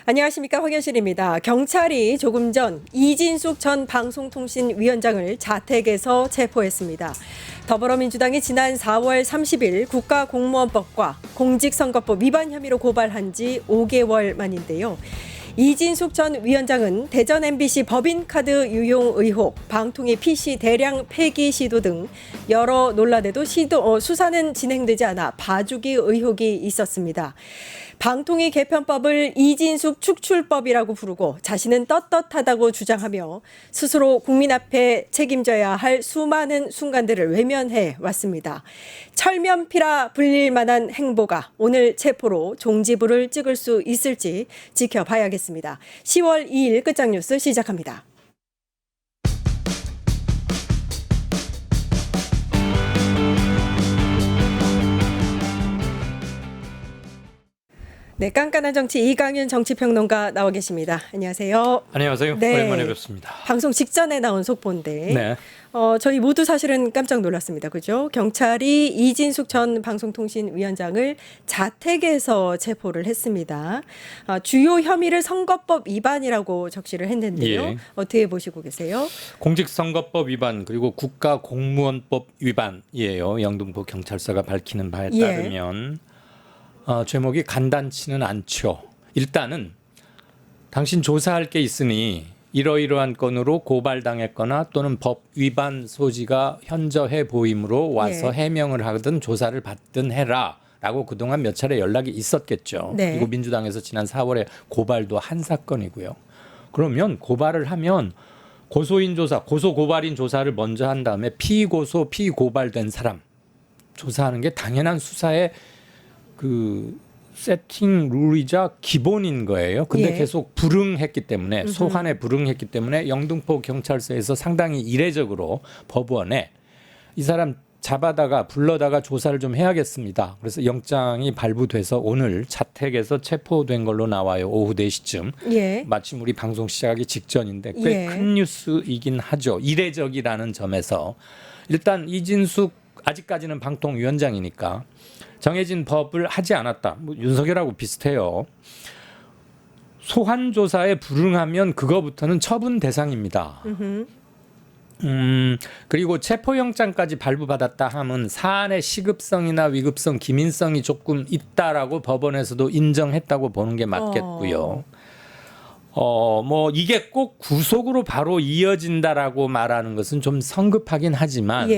안녕하십니까, 황현실입니다. 경찰이 조금 전 이진숙 전 방송통신위원장을 자택에서 체포했습니다. 더불어민주당이 지난 4월 30일 국가공무원법과 공직선거법 위반 혐의로 고발한 지 5개월 만인데요. 이진숙 전 위원장은 대전 MBC 법인카드 유용 의혹, 방통위 PC 대량 폐기 시도 등 여러 논란에도 수사는 진행되지 않아 봐주기 의혹이 있었습니다. 방통위 개편법을 이진숙 축출법이라고 부르고 자신은 떳떳하다고 주장하며 스스로 국민 앞에 책임져야 할 수많은 순간들을 외면해 왔습니다. 철면피라 불릴 만한 행보가 오늘 체포로 종지부를 찍을 수 있을지 지켜봐야겠습니다. 10월 2일 끝장뉴스 시작합니다. 네, 깐깐한 정치 이강윤 정치평론가 나와 계십니다. 안녕하세요. 안녕하세요. 네. 오랜만에 뵙습니다. 방송 직전에 나온 속보인데 네. 저희 모두 사실은 깜짝 놀랐습니다. 그죠? 경찰이 이진숙 전 방송통신위원장을 자택에서 체포를 했습니다. 주요 혐의를 선거법 위반이라고 적시를 했는데요. 예. 어떻게 보시고 계세요? 공직선거법 위반 그리고 국가공무원법 위반이에요. 영등포 경찰서가 밝히는 바에 따르면 제목이 간단치는 않죠. 일단은 당신 조사할 게 있으니 이러이러한 건으로 고발당했거나 또는 법 위반 소지가 현저해 보이므로 와서 해명을 하든 조사를 받든 해라. 라고 그동안 몇 차례 연락이 있었겠죠. 네. 그리고 민주당에서 지난 4월에 고발도 한 사건이고요. 그러면 고발을 하면 고소인 조사, 고소고발인 조사를 먼저 한 다음에 피고소, 피고발된 사람 조사하는 게 당연한 수사의 그 세팅 룰이자 기본인 거예요. 근데 계속 불응했기 때문에 소환에 불응했기 때문에 영등포 경찰서에서 상당히 이례적으로 법원에 이 사람 잡아다가 불러다가 조사를 좀 해야겠습니다. 그래서 영장이 발부돼서 오늘 자택에서 체포된 걸로 나와요. 오후 4시쯤. 마침 우리 방송 시작하기 직전인데 꽤 큰 뉴스이긴 하죠. 이례적이라는 점에서 일단 이진숙 아직까지는 방통위원장이니까 정해진 법을 하지 않았다. 뭐 윤석열하고 비슷해요. 소환 조사에 불응하면 그거부터는 처분 대상입니다. 그리고 체포영장까지 발부받았다 하면 사안의 시급성이나 위급성, 기민성이 조금 있다라고 법원에서도 인정했다고 보는 게 맞겠고요. 뭐 이게 꼭 구속으로 바로 이어진다라고 말하는 것은 좀 성급하긴 하지만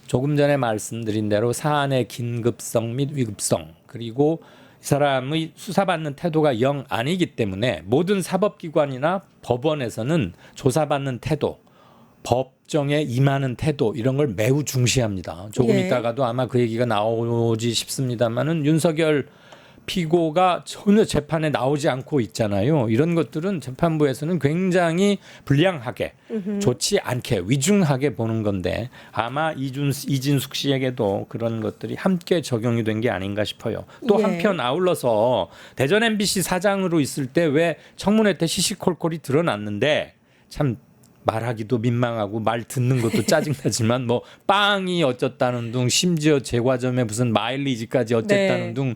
조금 전에 말씀드린 대로 사안의 긴급성 및 위급성 그리고 이 사람의 수사받는 태도가 영 아니기 때문에 모든 사법기관이나 법원에서는 조사받는 태도, 법정에 임하는 태도 이런 걸 매우 중시합니다. 조금 있다가도 아마 그 얘기가 나오지 싶습니다만은 윤석열 피고가 전혀 재판에 나오지 않고 있잖아요. 이런 것들은 재판부에서는 굉장히 불량하게 좋지 않게 위중하게 보는 건데 아마 이진숙 씨에게도 그런 것들이 함께 적용이 된 게 아닌가 싶어요. 또 한편 아울러서 대전 MBC 사장으로 있을 때 왜 청문회 때 시시콜콜이 드러났는데 참 말하기도 민망하고 말 듣는 것도 짜증나지만 뭐 빵이 어쩌다는 둥 심지어 제과점에 무슨 마일리지까지 어쨌다는 둥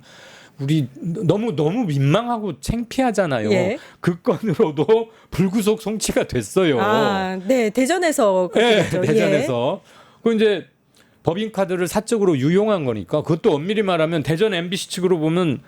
우리 너무 민망하고 창피하잖아요. 그 건으로도 불구속 송치가 됐어요. 네, 대전에서 그렇죠. 대전에서. 그 이제 법인카드를 사적으로 유용한 거니까 그것도 엄밀히 말하면 대전 MBC 측으로 보면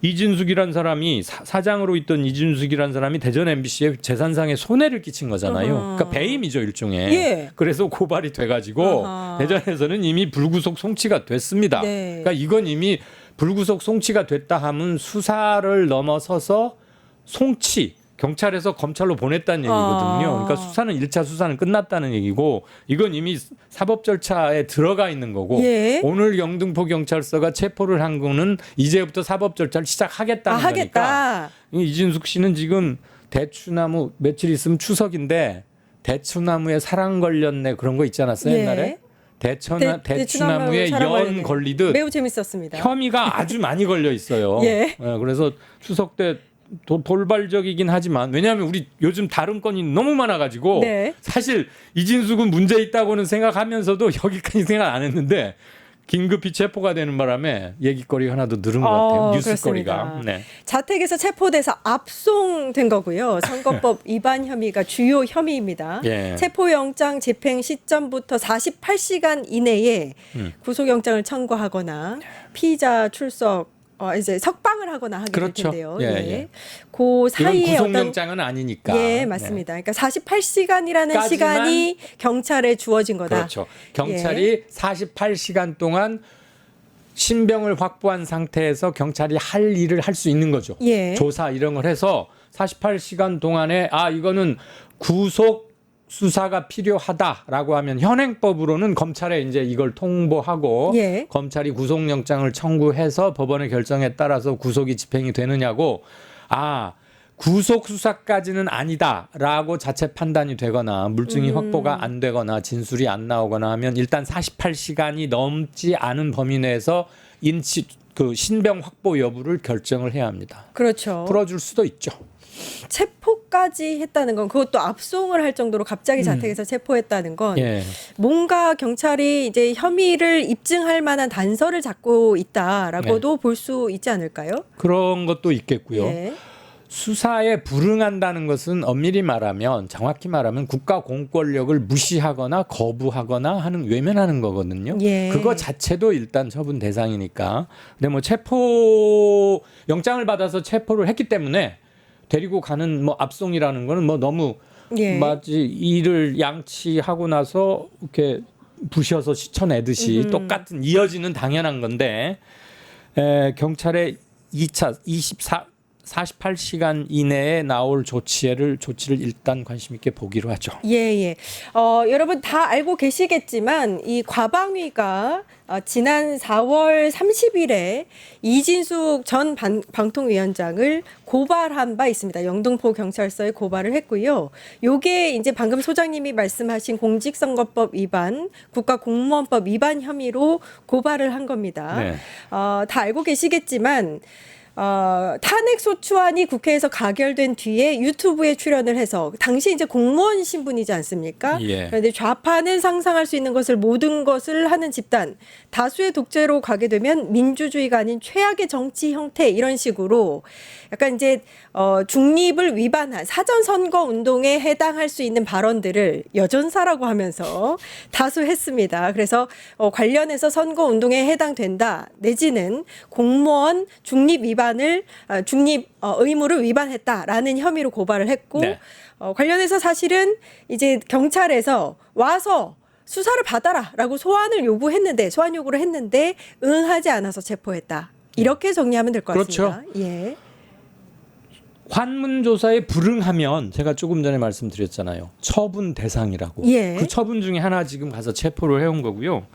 이진숙이란 사람이 사장으로 있던 이진숙이란 사람이 대전 MBC에 재산상의 손해를 끼친 거잖아요. 그러니까 배임이죠 일종의. 그래서 고발이 돼가지고 대전에서는 이미 불구속 송치가 됐습니다. 그러니까 이건 이미 불구속 송치가 됐다 하면 수사를 넘어서서 송치, 경찰에서 검찰로 보냈다는 얘기거든요. 그러니까 수사는 1차 수사는 끝났다는 얘기고 이건 이미 사법 절차에 들어가 있는 거고 오늘 영등포 경찰서가 체포를 한 거는 이제부터 사법 절차를 시작하겠다는 거니까 이진숙 씨는 지금 대추나무 며칠 있으면 추석인데 대추나무에 사랑 걸렸네 그런 거 있지 않았어요 옛날에? 대추나무에 연 걸리듯 매우 재밌었습니다. 혐의가 아주 많이 걸려 있어요. 그래서 추석 때 돌발적이긴 하지만 왜냐하면 우리 요즘 다른 건이 너무 많아가지고 사실 이진숙은 문제 있다고는 생각하면서도 여기까지 생각 안 했는데 긴급히 체포가 되는 바람에 얘기거리가 하나 더 늘은 것 같아요. 뉴스거리가. 그렇습니다. 네. 자택에서 체포돼서 압송된 거고요. 선거법 위반 혐의가 주요 혐의입니다. 예. 체포영장 집행 시점부터 48시간 이내에 구속영장을 청구하거나 피의자 출석 이제 석방을 하거나 하게 그렇죠. 될 텐데요. 예, 예. 예. 그 이건 사이에 구속영장은 아니니까. 예, 맞습니다. 그러니까 48시간이라는 까지만 시간이 경찰에 주어진 거다. 그렇죠. 경찰이 48시간 동안 신병을 확보한 상태에서 경찰이 할 일을 할 수 있는 거죠. 예. 조사 이런 걸 해서 48시간 동안에 이거는 구속 수사가 필요하다라고 하면 현행법으로는 검찰에 이제 이걸 통보하고 예. 검찰이 구속영장을 청구해서 법원의 결정에 따라서 구속이 집행이 되느냐고 구속 수사까지는 아니다라고 자체 판단이 되거나 물증이 확보가 안 되거나 진술이 안 나오거나 하면 일단 48시간이 넘지 않은 범위 내에서 신병 확보 여부를 결정을 해야 합니다. 그렇죠. 풀어줄 수도 있죠. 체포까지 했다는 건 그것도 압송을 할 정도로 갑자기 자택에서 체포했다는 건 예. 뭔가 경찰이 이제 혐의를 입증할 만한 단서를 잡고 있다라고도 볼 수 있지 않을까요? 그런 것도 있겠고요. 예. 수사에 불응한다는 것은 엄밀히 말하면 정확히 말하면 국가 공권력을 무시하거나 거부하거나 하는 외면하는 거거든요. 예. 그거 자체도 일단 처분 대상이니까. 근데 뭐 체포 영장을 받아서 체포를 했기 때문에 데리고 가는 압송이라는 거는 너무 예. 마치 이를 양치하고 나서 이렇게 부셔서 씻어내듯이 똑같은 이어지는 당연한 건데 경찰의 2차 48시간 이내에 나올 조치를 일단 관심 있게 보기로 하죠. 예. 여러분 다 알고 계시겠지만 이 과방위가 지난 4월 30일에 이진숙 전 방통위원장을 고발한 바 있습니다. 영등포 경찰서에 고발을 했고요. 요게 이제 방금 소장님이 말씀하신 공직선거법 위반, 국가공무원법 위반 혐의로 고발을 한 겁니다. 네. 다 알고 계시겠지만 탄핵소추안이 국회에서 가결된 뒤에 유튜브에 출연을 해서 당시 이제 공무원 신분이지 않습니까? 예. 그런데 좌파는 상상할 수 있는 모든 것을 하는 집단, 다수의 독재로 가게 되면 민주주의가 아닌 최악의 정치 형태 이런 식으로 약간 이제 중립을 위반한 사전 선거 운동에 해당할 수 있는 발언들을 여전사라고 하면서 다수 했습니다. 그래서 관련해서 선거 운동에 해당된다 내지는 공무원 중립 위반을 중립 의무를 위반했다라는 혐의로 고발을 했고 네. 관련해서 사실은 이제 경찰에서 와서 수사를 받아라라고 소환 요구를 했는데 응하지 않아서 체포했다. 이렇게 정리하면 될 것 같습니다. 그렇죠. 예. 환문조사에 불응하면 제가 조금 전에 말씀드렸잖아요. 처분 대상이라고. 예. 그 처분 중에 하나 지금 가서 체포를 해온 거고요.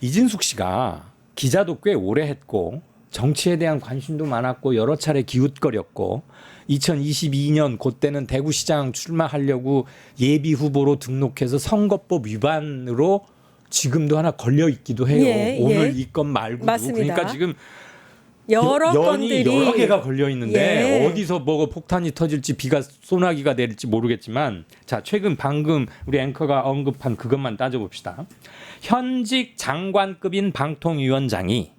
이진숙 씨가 기자도 꽤 오래 했고 정치에 대한 관심도 많았고 여러 차례 기웃거렸고 2022년 그때는 대구시장 출마하려고 예비 후보로 등록해서 선거법 위반으로 지금도 하나 걸려 있기도 해요. 예, 오늘 예. 이 건 말고도. 맞습니다. 그러니까 지금 여러 연이 건들이 여러 개가 걸려 있는데 예. 어디서 뭐가 폭탄이 터질지 비가 소나기가 내릴지 모르겠지만 자 최근 방금 우리 앵커가 언급한 그것만 따져봅시다. 현직 장관급인 방통위원장이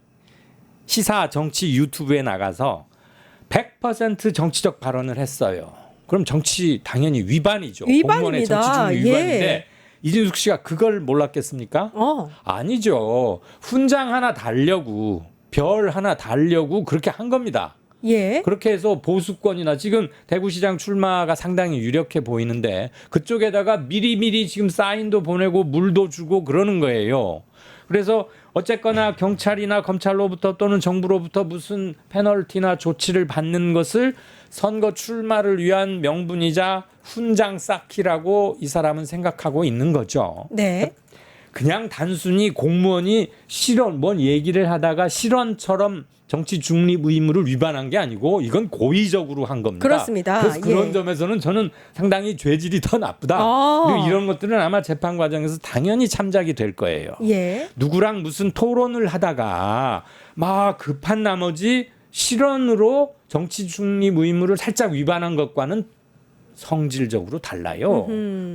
시사 정치 유튜브에 나가서 100% 정치적 발언을 했어요. 그럼 정치 당연히 위반이죠. 공무원의 위반입니다. 정치중립 위반인데 예. 이진숙 씨가 그걸 몰랐겠습니까? 아니죠. 훈장 하나 달려고 별 하나 달려고 그렇게 한 겁니다. 예. 그렇게 해서 보수권이나 지금 대구시장 출마가 상당히 유력해 보이는데 그쪽에다가 미리미리 지금 사인도 보내고 물도 주고 그러는 거예요. 그래서 어쨌거나 경찰이나 검찰로부터 또는 정부로부터 무슨 페널티나 조치를 받는 것을 선거 출마를 위한 명분이자 훈장 쌓기라고 이 사람은 생각하고 있는 거죠. 네. 그냥 단순히 공무원이 실언, 뭔 얘기를 하다가 실언처럼 정치 중립 의무를 위반한 게 아니고 이건 고의적으로 한 겁니다. 그렇습니다. 그래서 그런 예. 점에서는 저는 상당히 죄질이 더 나쁘다. 그리고 이런 것들은 아마 재판 과정에서 당연히 참작이 될 거예요. 예. 누구랑 무슨 토론을 하다가 막 급한 나머지 실언으로 정치 중립 의무를 살짝 위반한 것과는 성질적으로 달라요.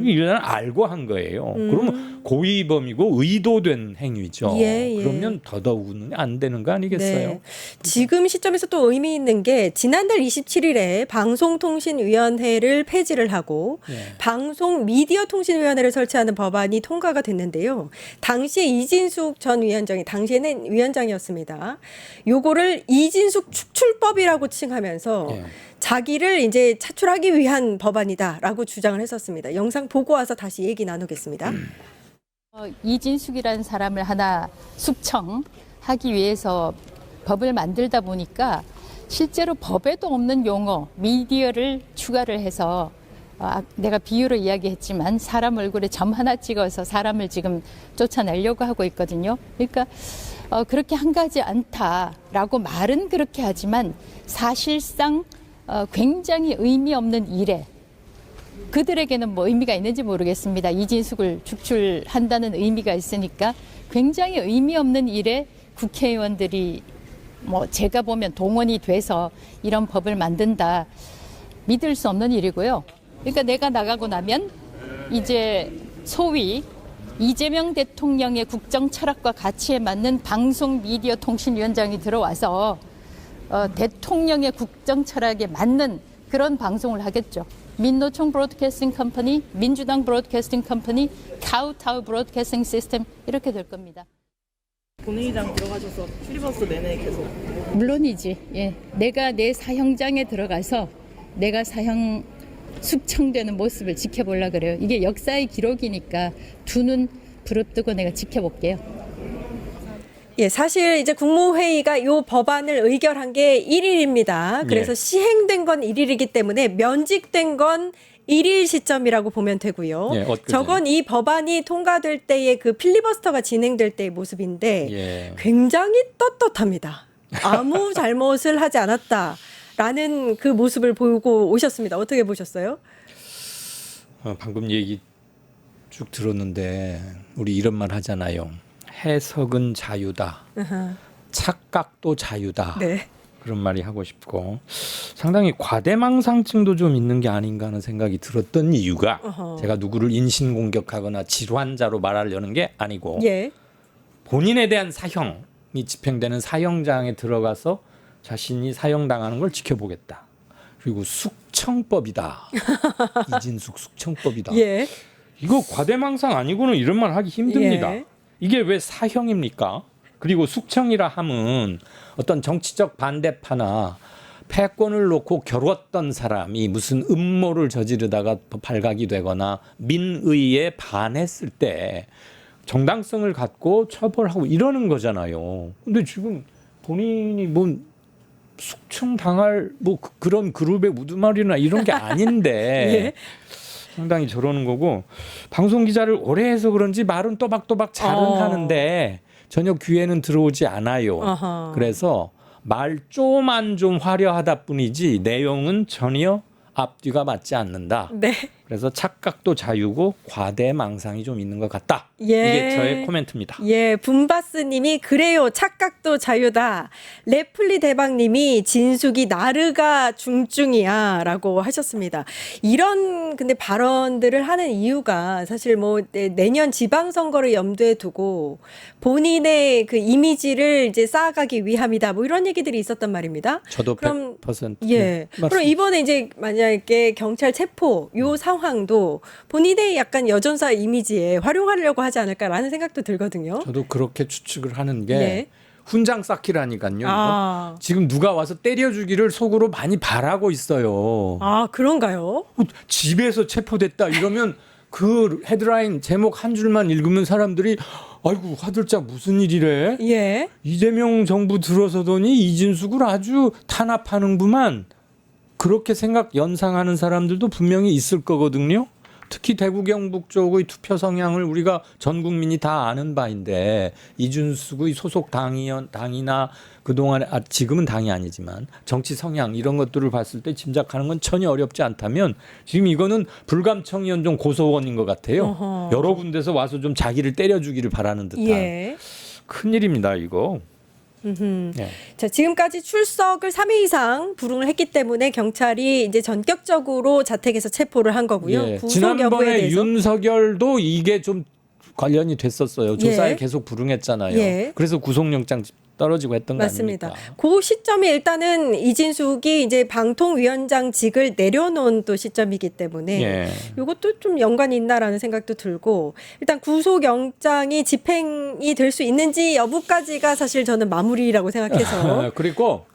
이건 알고 한 거예요. 그러면 고의범이고 의도된 행위죠. 예, 예. 그러면 더더욱은 안 되는 거 아니겠어요? 네. 지금 시점에서 또 의미 있는 게 지난달 27일에 방송통신위원회를 폐지를 하고 예. 방송미디어통신위원회를 설치하는 법안이 통과가 됐는데요. 당시에 이진숙 전 위원장이 당시에는 위원장이었습니다. 요거를 이진숙 축출법이라고 칭하면서 예. 자기를 이제 차출하기 위한 법안이다라고 주장을 했었습니다. 영상 보고 와서 다시 얘기 나누겠습니다. 이진숙이라는 사람을 하나 숙청하기 위해서 법을 만들다 보니까 실제로 법에도 없는 용어, 미디어를 추가를 해서 내가 비유로 이야기했지만 사람 얼굴에 점 하나 찍어서 사람을 지금 쫓아내려고 하고 있거든요. 그러니까 그렇게 한 가지 않다라고 말은 그렇게 하지만 사실상 굉장히 의미 없는 일에 그들에게는 뭐 의미가 있는지 모르겠습니다. 이진숙을 축출한다는 의미가 있으니까 굉장히 의미 없는 일에 국회의원들이 뭐 제가 보면 동원이 돼서 이런 법을 만든다. 믿을 수 없는 일이고요. 그러니까 내가 나가고 나면 이제 소위 이재명 대통령의 국정 철학과 가치에 맞는 방송미디어통신위원장이 들어와서 대통령의 국정 철학에 맞는 그런 방송을 하겠죠. 민노총 브로드캐스팅 컴퍼니, 민주당 브로드캐스팅 컴퍼니, 카우타우 브로드캐스팅 시스템 이렇게 될 겁니다. 본회의장 들어가셔서 필리버스터 내내 계속 물론이지. 예. 내가 내 사형장에 들어가서 내가 사형 숙청되는 모습을 지켜보려고 그래요. 이게 역사의 기록이니까 두 눈 부릅뜨고 내가 지켜볼게요. 예, 사실 이제 국무회의가 이 법안을 의결한 게 1일입니다. 그래서 예. 시행된 건 1일이기 때문에 면직된 건 1일 시점이라고 보면 되고요. 예, 엊그제. 저건 이 법안이 통과될 때의 그 필리버스터가 진행될 때의 모습인데 예. 굉장히 떳떳합니다. 아무 잘못을 하지 않았다라는 그 모습을 보고 오셨습니다. 어떻게 보셨어요? 방금 얘기 쭉 들었는데 우리 이런 말 하잖아요. 해석은 자유다. 아하, 착각도 자유다. 네. 그런 말이 하고 싶고 상당히 과대망상증도 좀 있는 게 아닌가 하는 생각이 들었던 이유가 어허. 제가 누구를 인신공격하거나 질환자로 말하려는 게 아니고 예. 본인에 대한 사형이 집행되는 사형장에 들어가서 자신이 사형당하는 걸 지켜보겠다. 그리고 숙청법이다. 이진숙 숙청법이다. 예. 이거 과대망상 아니고는 이런 말 하기 힘듭니다. 예. 이게 왜 사형입니까? 그리고 숙청이라 함은 어떤 정치적 반대파나 패권을 놓고 겨뤘던 사람이 무슨 음모를 저지르다가 발각이 되거나 민의에 반했을 때 정당성을 갖고 처벌하고 이러는 거잖아요. 근데 지금 본인이 뭐 숙청 당할 뭐 그런 그룹의 우두머리나 이런 게 아닌데 예. 상당히 저러는 거고 방송 기자를 오래 해서 그런지 말은 또박또박 잘은 하는데 전혀 귀에는 들어오지 않아요. 어허. 그래서 말조만 좀 화려하다 뿐이지 내용은 전혀 앞뒤가 맞지 않는다. 네. 그래서 착각도 자유고 과대망상이 좀 있는 것 같다. 예. 이게 저의 코멘트입니다. 예, 분바스님이 그래요. 착각도 자유다. 레플리 대박님이 진숙이 나르가 중증이야라고 하셨습니다. 이런 근데 발언들을 하는 이유가 사실 뭐 내년 지방선거를 염두에 두고 본인의 그 이미지를 이제 쌓아가기 위함이다. 뭐 이런 얘기들이 있었단 말입니다. 저도 그럼 100% 예. 그럼 이번에 이제 만약에 경찰 체포 요 상황도 본인의 약간 여전사 이미지에 활용하려고 하지 않을까라는 생각도 들거든요. 저도 그렇게 추측을 하는 게 예. 훈장 쌓기라니까요. 이거. 아. 지금 누가 와서 때려주기를 속으로 많이 바라고 있어요. 아, 그런가요? 집에서 체포됐다 이러면 그 헤드라인 제목 한 줄만 읽으면 사람들이 아이고 화들짝 무슨 일이래? 예. 이재명 정부 들어서더니 이진숙을 아주 탄압하는구만. 그렇게 생각 연상하는 사람들도 분명히 있을 거거든요. 특히 대구 경북 쪽의 투표 성향을 우리가 전 국민이 다 아는 바인데 이준숙의 소속 당이나 그동안에 지금은 당이 아니지만 정치 성향 이런 것들을 봤을 때 짐작하는 건 전혀 어렵지 않다면 지금 이거는 불감청위원장 고소원인 것 같아요. 어허. 여러 군데서 와서 좀 자기를 때려주기를 바라는 듯한 예. 큰일입니다 이거. 예. 자, 지금까지 출석을 3회 이상 불응을 했기 때문에 경찰이 이제 전격적으로 자택에서 체포를 한 거고요. 예. 구속 여부에 지난번에 대해서 윤석열도 이게 좀 관련이 됐었어요. 조사에 예. 계속 불응했잖아요. 예. 그래서 구속영장 떨어지고 했던 거 맞습니다. 아닙니까? 그 시점이 일단은 이진숙이 이제 방통위원장직을 내려놓은 또 시점이기 때문에 예. 이것도 좀 연관이 있나라는 생각도 들고 일단 구속영장이 집행이 될 수 있는지 여부까지가 사실 저는 마무리라고 생각해서 그리고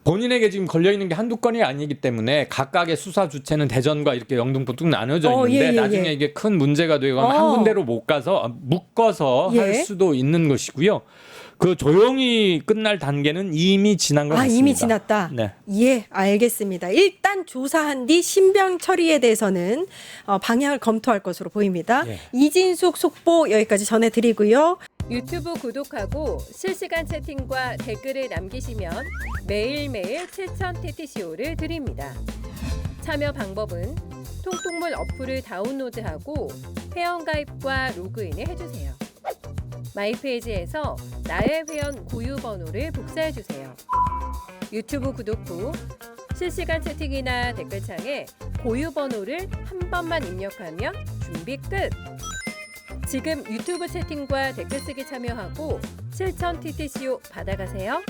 본인에게 지금 걸려 있는 게 한두 건이 아니기 때문에 각각의 수사 주체는 대전과 이렇게 영등포 뚝 나눠져 있는데 예, 예, 나중에 예. 이게 큰 문제가 되고 하면 한 군데로 못 가서 묶어서 예. 할 수도 있는 것이고요. 그 조용히 끝날 단계는 이미 지난 것 같습니다. 이미 지났다. 네. 예, 알겠습니다. 일단 조사한 뒤 신병 처리에 대해서는 방향을 검토할 것으로 보입니다. 예. 이진숙 속보 여기까지 전해드리고요. 유튜브 구독하고 실시간 채팅과 댓글을 남기시면 매일매일 7천 TTCO를 드립니다. 참여 방법은 통통물 어플을 다운로드하고 회원가입과 로그인을 해주세요. 마이페이지에서 나의 회원 고유 번호를 복사해주세요. 유튜브 구독 후 실시간 채팅이나 댓글창에 고유 번호를 한 번만 입력하면 준비 끝! 지금 유튜브 채팅과 댓글 쓰기 참여하고 실천 TTCO 받아가세요.